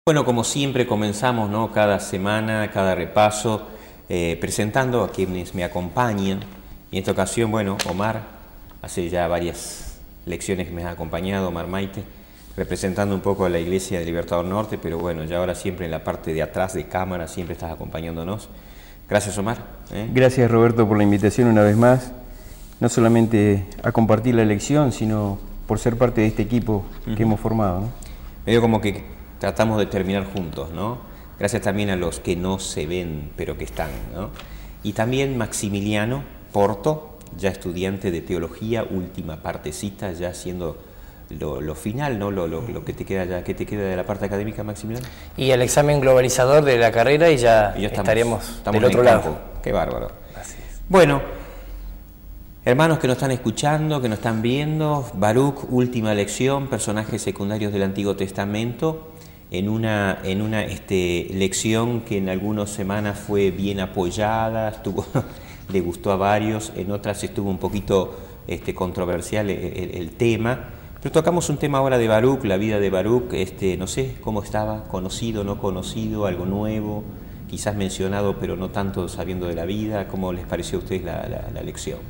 Bueno, como siempre comenzamos, ¿no? Cada semana, cada repaso, presentando a quienes me acompañan. Y en esta ocasión, bueno, Omar, hace ya varias lecciones que me ha acompañado, Omar Maite, representando un poco a la Iglesia de Libertador Norte, pero bueno, ya ahora siempre en la parte de atrás de cámara, siempre estás acompañándonos. Gracias, Omar. Gracias, Roberto, por la invitación una vez más, no solamente a compartir la lección, sino por ser parte de este equipo que hemos formado, ¿no? Medio como que tratamos de terminar juntos, ¿no? Gracias también a los que no se ven, pero que están, ¿no? Y también Maximiliano Porto, ya estudiante de teología, última partecita, ya haciendo lo final, ¿no? Lo que te queda ya. ¿Qué te queda de la parte académica, Maximiliano? Y el examen globalizador de la carrera y ya estaremos del otro lado. Qué bárbaro. Así es. Bueno, hermanos que nos están escuchando, que nos están viendo, Baruch, última lección, personajes secundarios del Antiguo Testamento, en una lección que en algunas semanas fue bien apoyada, le gustó a varios, en otras estuvo un poquito controversial el tema, pero tocamos un tema ahora de Baruch, la vida de Baruch, no sé cómo estaba, conocido, no conocido, algo nuevo, quizás mencionado, pero no tanto sabiendo de la vida. ¿Cómo les pareció a ustedes la lección?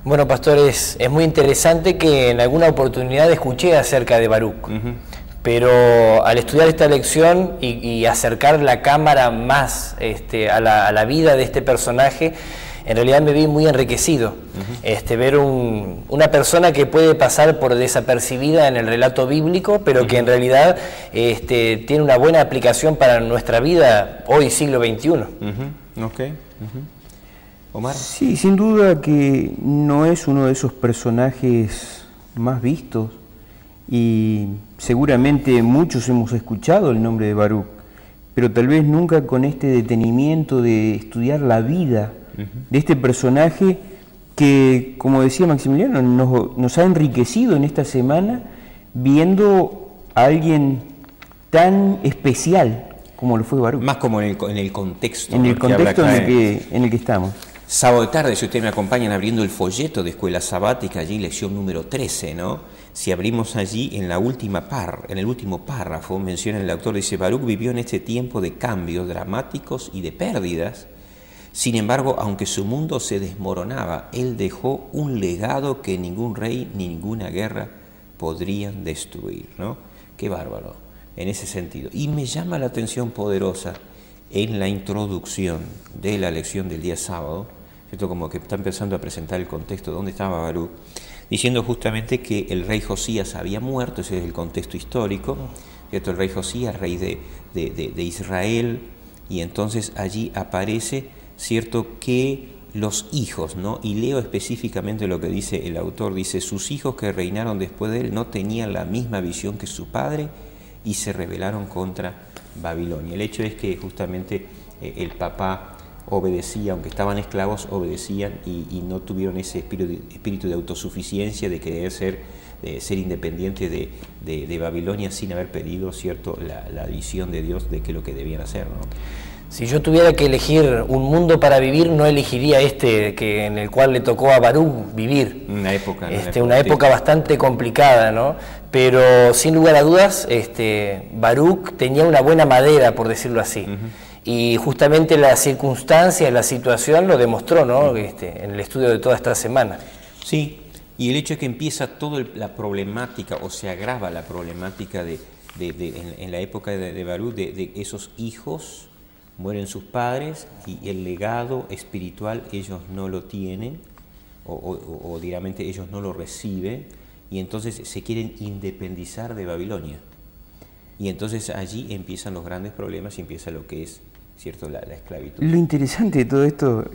Bueno, pastores, es muy interesante que en alguna oportunidad escuché acerca de Baruch. Pero al estudiar esta lección y acercar la cámara más a la vida de este personaje, en realidad me vi muy enriquecido. Ver una persona que puede pasar por desapercibida en el relato bíblico, pero que en realidad tiene una buena aplicación para nuestra vida hoy, siglo XXI. Omar. Sí, sin duda que no es uno de esos personajes más vistos, y seguramente muchos hemos escuchado el nombre de Baruch, pero tal vez nunca con este detenimiento de estudiar la vida de este personaje que, como decía Maximiliano, nos ha enriquecido en esta semana viendo a alguien tan especial como lo fue Baruch. Más como en el contexto. En el contexto en el que estamos. Sábado de tarde, si ustedes me acompañan abriendo el folleto de Escuela Sabática, allí lección número 13, ¿no? Si abrimos allí en el último párrafo, menciona el autor, dice: Baruch vivió en este tiempo de cambios dramáticos y de pérdidas. Sin embargo, aunque su mundo se desmoronaba, él dejó un legado que ningún rey ni ninguna guerra podrían destruir, ¿no? Qué bárbaro, en ese sentido. Y me llama la atención poderosa en la introducción de la lección del día sábado, ¿cierto? Como que está empezando a presentar el contexto de dónde estaba Baruch, diciendo justamente que el rey Josías había muerto. Ese es el contexto histórico, ¿cierto? El rey Josías, rey de Israel, y entonces allí aparece, ¿cierto?, que los hijos, ¿no? Y leo específicamente lo que dice el autor, dice: sus hijos que reinaron después de él no tenían la misma visión que su padre y se rebelaron contra Babilonia. El hecho es que justamente el papá obedecía, aunque estaban esclavos, obedecían y no tuvieron ese espíritu de autosuficiencia, de querer ser independiente de Babilonia sin haber pedido, ¿cierto?, la visión de Dios de qué es lo que debían hacer, ¿no? Si yo tuviera que elegir un mundo para vivir, no elegiría en el cual le tocó a Baruch vivir. Una época, una época bastante complicada, ¿no? Pero sin lugar a dudas, Baruch tenía una buena madera, por decirlo así. Y justamente la circunstancia, la situación lo demostró, ¿no? En el estudio de toda esta semana. Sí, y el hecho es que empieza toda la problemática, o se agrava la problemática en la época de Baruch, de esos hijos. Mueren sus padres y el legado espiritual ellos no lo tienen, o directamente ellos no lo reciben, y entonces se quieren independizar de Babilonia. Y entonces allí empiezan los grandes problemas y empieza lo que es, ¿cierto?, la esclavitud. Lo interesante de todo esto,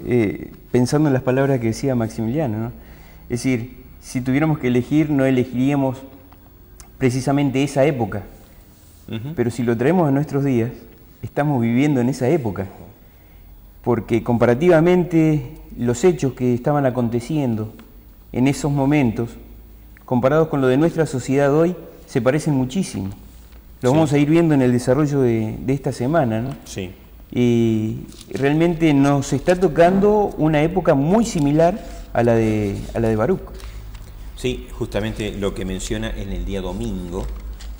pensando en las palabras que decía Maximiliano, ¿no? Es decir, si tuviéramos que elegir, no elegiríamos precisamente esa época, pero si lo traemos a nuestros días, estamos viviendo en esa época, porque comparativamente los hechos que estaban aconteciendo en esos momentos, comparados con lo de nuestra sociedad hoy, se parecen muchísimo. Lo vamos a ir viendo en el desarrollo de esta semana, ¿no? Sí. Y realmente nos está tocando una época muy similar a la de Baruch. Sí, justamente lo que menciona en el día domingo,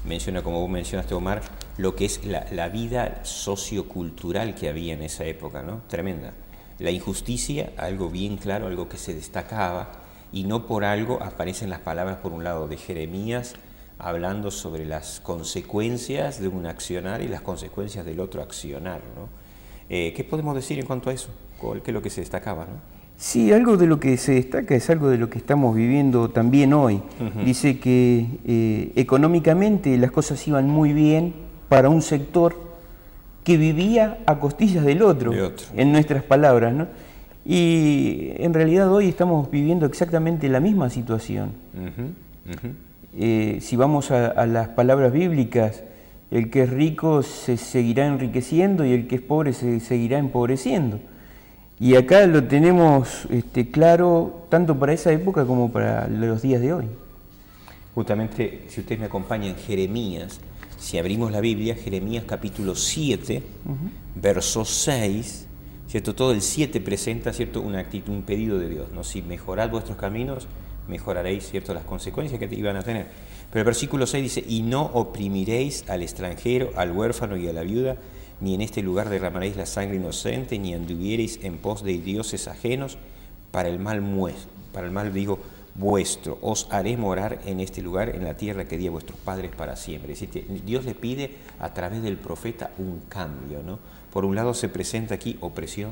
menciona, como vos mencionaste, Omar, lo que es la vida sociocultural que había en esa época, ¿no? Tremenda. La injusticia, algo bien claro, algo que se destacaba, y no por algo aparecen las palabras, por un lado, de Jeremías, hablando sobre las consecuencias de un accionar y las consecuencias del otro accionar, ¿no? ¿Qué podemos decir en cuanto a eso? ¿Qué es lo que se destacaba, no? Sí, algo de lo que se destaca es algo de lo que estamos viviendo también hoy. Dice que económicamente las cosas iban muy bien para un sector que vivía a costillas del otro, en nuestras palabras, ¿no? Y en realidad hoy estamos viviendo exactamente la misma situación. Si vamos a las palabras bíblicas, el que es rico se seguirá enriqueciendo y el que es pobre se seguirá empobreciendo. Y acá lo tenemos claro tanto para esa época como para los días de hoy. Justamente, si usted me acompaña en Jeremías, si abrimos la Biblia, Jeremías capítulo 7, verso 6, ¿cierto? Todo el 7 presenta, ¿cierto?, una actitud, un pedido de Dios, ¿no? Si mejorad vuestros caminos, mejoraréis, ¿cierto?, las consecuencias que iban a tener. Pero el versículo 6 dice, y no oprimiréis al extranjero, al huérfano y a la viuda, ni en este lugar derramaréis la sangre inocente, ni anduviereis en pos de dioses ajenos, para el mal vuestro. Os haré morar en este lugar, en la tierra que di a vuestros padres para siempre. Es decir, Dios le pide a través del profeta un cambio, ¿no? Por un lado se presenta aquí opresión,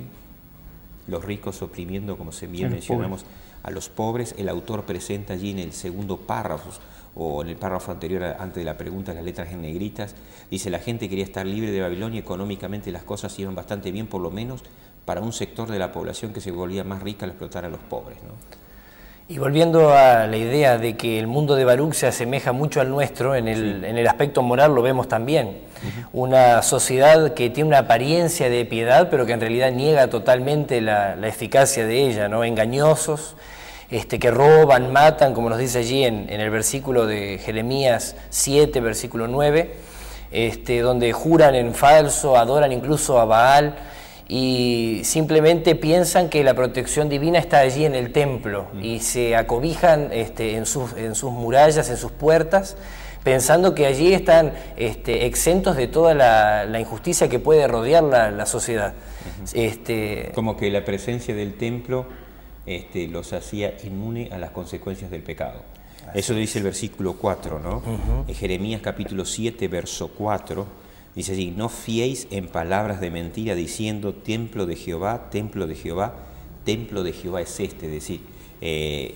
los ricos oprimiendo, como bien mencionamos, a los pobres. El autor presenta allí en el segundo párrafo, o en el párrafo anterior, antes de la pregunta, las letras en negritas, dice: la gente quería estar libre de Babilonia, económicamente las cosas iban bastante bien, por lo menos para un sector de la población que se volvía más rica al explotar a los pobres, ¿no? Y volviendo a la idea de que el mundo de Baruch se asemeja mucho al nuestro, en el aspecto moral lo vemos también. Una sociedad que tiene una apariencia de piedad, pero que en realidad niega totalmente la eficacia de ella, ¿no? Engañosos, que roban, matan, como nos dice allí en el versículo de Jeremías 7, versículo 9, donde juran en falso, adoran incluso a Baal, y simplemente piensan que la protección divina está allí en el templo y se acobijan en sus murallas, en sus puertas, pensando que allí están exentos de toda la injusticia que puede rodear la sociedad. Como que la presencia del templo los hacía inmune a las consecuencias del pecado. Eso lo dice el versículo 4, ¿no? En Jeremías capítulo 7, verso 4, dice allí: no fiéis en palabras de mentira diciendo templo de Jehová, templo de Jehová, templo de Jehová es este. Es decir,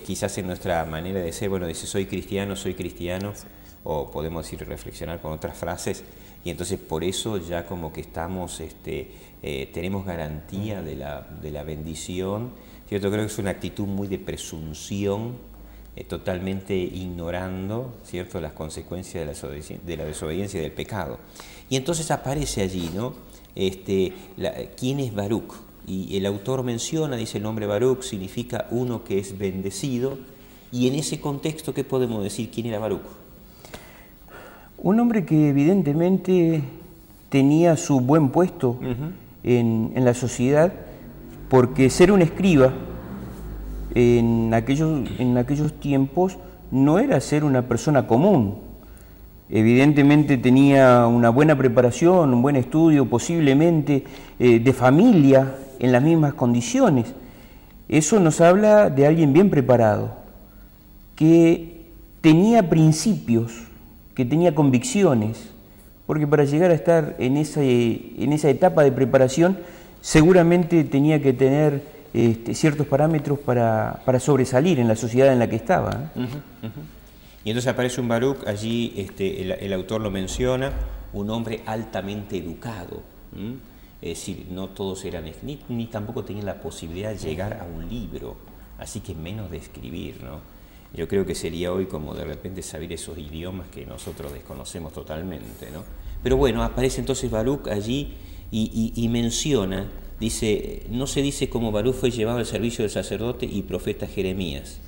quizás en nuestra manera de ser, bueno, dice soy cristiano, o podemos decir reflexionar con otras frases, y entonces por eso ya como que estamos, tenemos garantía de la bendición, ¿cierto? Creo que es una actitud muy de presunción, totalmente ignorando, ¿cierto?, las consecuencias de la desobediencia y del pecado. Y entonces aparece allí, ¿no? ¿Quién es Baruch? Y el autor menciona, dice, el nombre Baruch significa uno que es bendecido, y en ese contexto, ¿qué podemos decir? ¿Quién era Baruch? Un hombre que evidentemente tenía su buen puesto en la sociedad, porque ser un escriba en aquellos tiempos no era ser una persona común. Evidentemente tenía una buena preparación, un buen estudio, posiblemente de familia en las mismas condiciones. Eso nos habla de alguien bien preparado, que tenía principios, que tenía convicciones, porque para llegar a estar en esa etapa de preparación seguramente tenía que tener ciertos parámetros para sobresalir en la sociedad en la que estaba. Y entonces aparece un Baruch, allí el autor lo menciona, un hombre altamente educado. Es decir, no todos eran, ni tampoco tenían la posibilidad de llegar a un libro, así que menos de escribir, ¿no? Yo creo que sería hoy como de repente saber esos idiomas que nosotros desconocemos totalmente, ¿no? Pero bueno, aparece entonces Baruch allí y menciona, dice, no se dice cómo Baruch fue llevado al servicio del sacerdote y profeta Jeremías.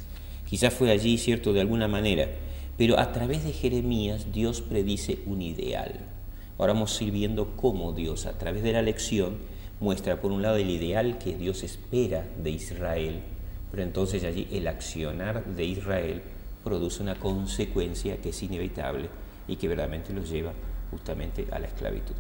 Quizás fue allí, cierto, de alguna manera, pero a través de Jeremías Dios predice un ideal. Ahora vamos a ir viendo cómo Dios, a través de la lección, muestra por un lado el ideal que Dios espera de Israel, pero entonces allí el accionar de Israel produce una consecuencia que es inevitable y que verdaderamente los lleva justamente a la esclavitud.